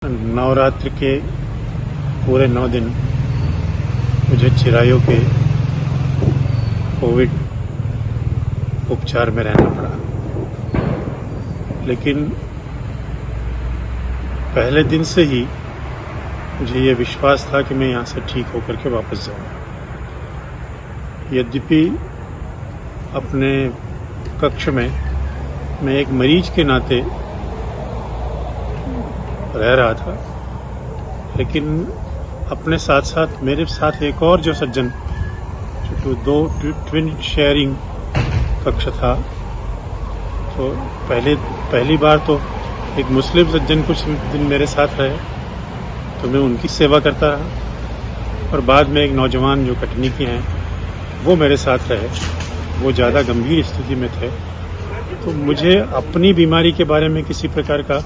नवरात्र के पूरे 9 दिन मुझे चिरायू के कोविड उपचार में रहना पड़ा, लेकिन पहले दिन से ही मुझे ये विश्वास था कि मैं यहाँ से ठीक होकर के वापस जाऊँगा। यद्यपि अपने कक्ष में मैं एक मरीज के नाते रह रहा था, लेकिन अपने साथ साथ मेरे साथ एक और जो सज्जन, जो ट्विन शेयरिंग कक्ष था, तो पहली बार तो एक मुस्लिम सज्जन कुछ दिन मेरे साथ रहे, तो मैं उनकी सेवा करता रहा, और बाद में एक नौजवान जो कटनी के हैं वो मेरे साथ रहे। वो ज़्यादा गंभीर स्थिति में थे, तो मुझे अपनी बीमारी के बारे में किसी प्रकार का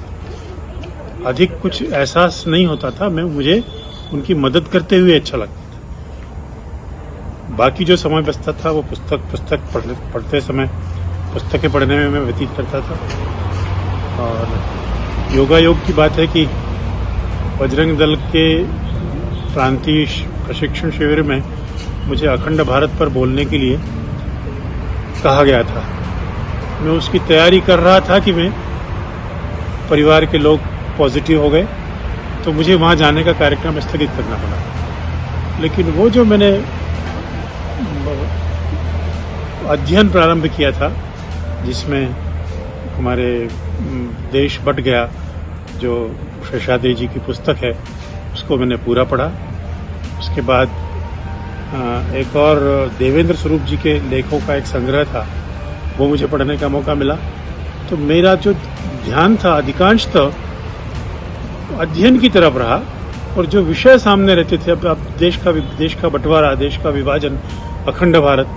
अधिक कुछ एहसास नहीं होता था। मुझे उनकी मदद करते हुए अच्छा लगता था। बाकी जो समय बचता था वो पुस्तक पढ़ते समय पुस्तकें पढ़ने में मैं व्यतीत करता था। और योगायोग की बात है कि बजरंग दल के प्रांतीय प्रशिक्षण शिविर में मुझे अखंड भारत पर बोलने के लिए कहा गया था। मैं उसकी तैयारी कर रहा था कि मैं परिवार के लोग पॉजिटिव हो गए, तो मुझे वहाँ जाने का कार्यक्रम स्थगित करना पड़ा। लेकिन वो जो मैंने अध्ययन प्रारंभ किया था, जिसमें हमारे देश बट गया, जो शेषाद्रि जी की पुस्तक है, उसको मैंने पूरा पढ़ा। उसके बाद एक और देवेंद्र स्वरूप जी के लेखों का एक संग्रह था, वो मुझे पढ़ने का मौका मिला। तो मेरा जो ध्यान था अधिकांशतः अध्ययन की तरफ रहा, और जो विषय सामने रहते थे, अब देश का बंटवारा, देश का विभाजन, अखंड भारत,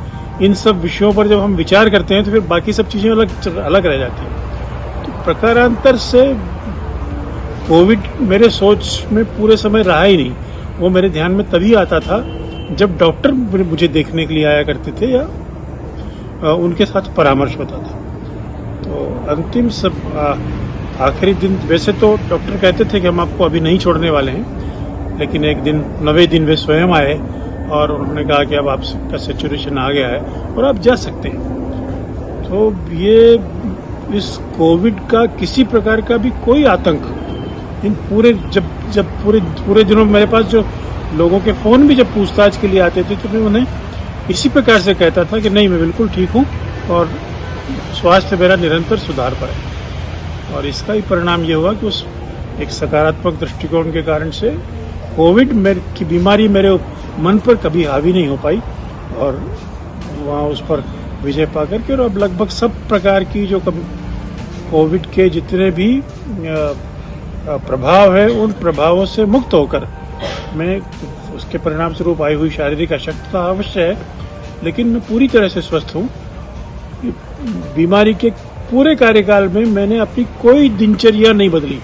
इन सब विषयों पर जब हम विचार करते हैं तो फिर बाकी सब चीजें अलग रह जाती हैं। तो प्रकारांतर से कोविड मेरे सोच में पूरे समय रहा ही नहीं। वो मेरे ध्यान में तभी आता था जब डॉक्टर मुझे देखने के लिए आया करते थे या उनके साथ परामर्श होता था। तो अंतिम आखिरी दिन, वैसे तो डॉक्टर कहते थे कि हम आपको अभी नहीं छोड़ने वाले हैं, लेकिन एक दिन 9वें दिन वे स्वयं आए और उन्होंने कहा कि अब आपका सैचुरेशन आ गया है और आप जा सकते हैं। तो ये इस कोविड का किसी प्रकार का भी कोई आतंक इन पूरे जब पूरे दिनों मेरे पास जो लोगों के फोन भी जब पूछताछ के लिए आते थे, तो मैं उन्हें इसी प्रकार से कहता था कि नहीं, मैं बिल्कुल ठीक हूँ और स्वास्थ्य मेरा निरंतर सुधार पर है। और इसका ही परिणाम ये हुआ कि उस एक सकारात्मक दृष्टिकोण के कारण से कोविड की बीमारी मेरे मन पर कभी हावी नहीं हो पाई, और वहाँ उस पर विजय पा करके, और अब लगभग सब प्रकार की जो कोविड के जितने भी प्रभाव है, उन प्रभावों से मुक्त होकर मैं, उसके परिणाम स्वरूप आई हुई शारीरिक अशक्तता अवश्य है, लेकिन मैं पूरी तरह से स्वस्थ हूँ। बीमारी के पूरे कार्यकाल में मैंने अपनी कोई दिनचर्या नहीं बदली।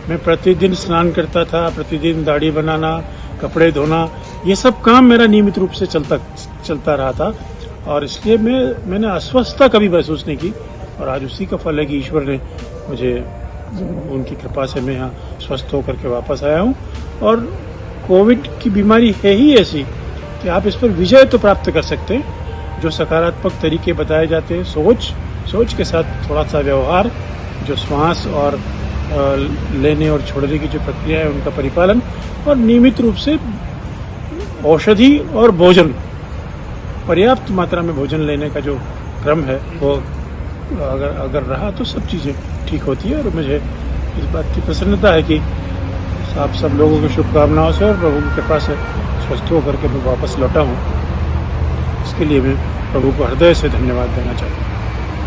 मैं प्रतिदिन स्नान करता था, प्रतिदिन दाढ़ी बनाना, कपड़े धोना, ये सब काम मेरा नियमित रूप से चलता रहा था, और इसलिए मैंने अस्वस्थता कभी महसूस नहीं की। और आज उसी का फल है कि ईश्वर ने मुझे, उनकी कृपा से मैं यहाँ स्वस्थ होकर के वापस आया हूँ। और कोविड की बीमारी है ही ऐसी कि आप इस पर विजय तो प्राप्त कर सकते हैं। जो सकारात्मक तरीके बताए जाते हैं, सोच के साथ थोड़ा सा व्यवहार, जो श्वास और लेने और छोड़ने की जो प्रक्रिया है उनका परिपालन, और नियमित रूप से औषधि और भोजन, पर्याप्त मात्रा में भोजन लेने का जो क्रम है, वो अगर रहा तो सब चीज़ें ठीक होती है। और मुझे इस बात की प्रसन्नता है कि आप सब लोगों की शुभकामनाओं से और प्रभु की कृपा से स्वस्थ होकर के मैं वापस लौटा हूँ। इसके लिए मैं प्रभु को हृदय से धन्यवाद देना चाहता हूँ।